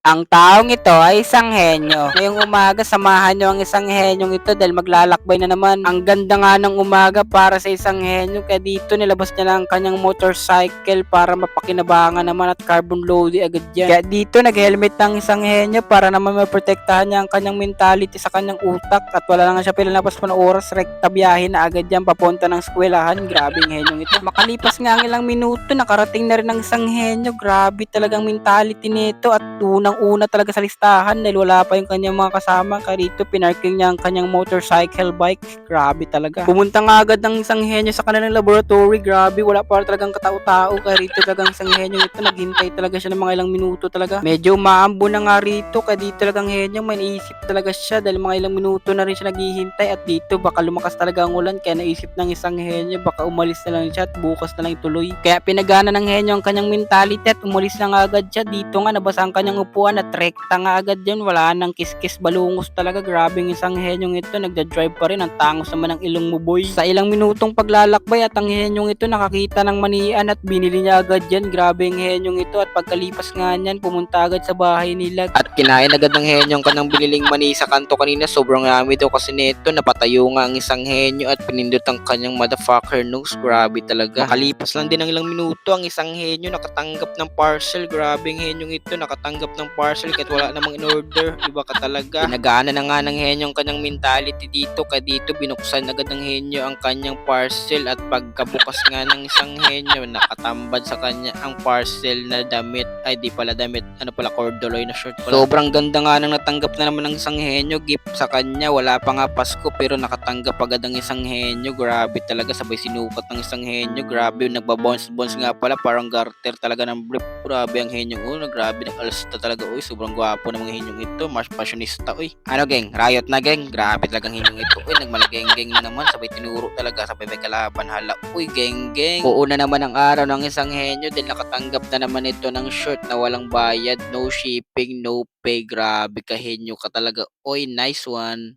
Ang taong ito ay isang henyo. Ngayong umaga, samahan niyo ang isang henyong ito dahil maglalakbay na naman. Ang ganda nga ng umaga para sa isang henyo kaya dito nilabas niya lang ang kanyang motorcycle para mapakinabangan naman at carbon loading agad yan. Kaya dito nag-helmet ng isang henyo para naman maprotektahan niya ang kanyang mentality sa kanyang utak at wala na nga siya pinalabas pa ng oras, rekta biyahe na agad yan papunta ng eskwelahan. Grabe ang henyong ito. Makalipas nga ang ilang minuto, nakarating na rin ang isang henyo. Grabe talagang mentality nito at unang-una talaga sa listahan dahil wala pa yung kanyang mga kasama. Kaya dito pinarking niya ang kanyang motorcycle bike. Grabe talaga. Pumunta nga agad ng isang henyo sa kanilang laboratory. Grabe, wala pa talagang katao-tao. Kaya rito talagang isang henyo ito, naghintay talaga siya ng mga ilang minuto talaga. Medyo maambo na nga rito. Kaya dito talagang henyo, may naisip talaga siya dahil mga ilang minuto na rin siya naghihintay. At dito baka lumakas talaga ang ulan. Kaya naisip ng isang henyo, baka umalis na lang siya at bukas na lang ituloy. Kaya pinagana ng henyo ang kanyang mentality at umalis na nga agad siya. Dito nga nabasa ang kanyang upuan at rekta nga agad yun. Wala nang kiskis balungos talaga. Grabe yung isang henyong ito. Nagda-drive pa rin. Ang tangos naman ng ilong mo, boy. Sa ilang minutong paglalakbay at ang henyong ito nakakita ng manian at binili niya agad yan. Grabe yung henyong ito at pagkalipas nga niyan pumunta agad sa bahay nila. At kinain agad ng henyong kanyang biniling mani sa kanto kanina. Sobrang rami daw kasi nito. Napatayo nga ang isang henyo at pinindot ang kanyang motherfucker nose. Grabe talaga. Makalipas lang din ng ilang minuto ang isang henyo nakatanggap ng parcel. Grabe yung henyong ito nakatanggap ng parcel kahit wala namang in-order. Iba ka talaga. Pinagana na nga ng henyo ang kanyang mentality dito. Kaya dito binuksan agad ng henyo ang kanyang parcel at pagkabukas nga ng isang henyo nakatambad sa kanya ang parcel na damit. Ay di pala damit, ano pala, corduroy na shirt pala. Sobrang ganda nga nang natanggap na naman ng isang henyo. Gift sa kanya. Wala pa nga Pasko pero nakatanggap agad ang isang henyo. Grabe talaga, sabay sinukat ng isang henyo. Grabe, nagbabounce-bounce nga pala, parang garter talaga ng brief. Grabe ang henyong uno. Grabe, nag-alsta talaga. Uy, sobrang gwapo ng mga henyong ito. Mas fashionista. Uy, ano geng? Riot na geng? Grabe talagang henyong ito. Uy, nagmalageng-geng na naman. Sabay tinuro talaga. Sabay may kalaban. Hala. Uy, geng-geng. Uuna naman ang araw ng isang henyo. Dahil nakatanggap na naman ito ng shirt na walang bayad. No shipping, no pay. Grabe ka henyo ka talaga. Uy, nice one.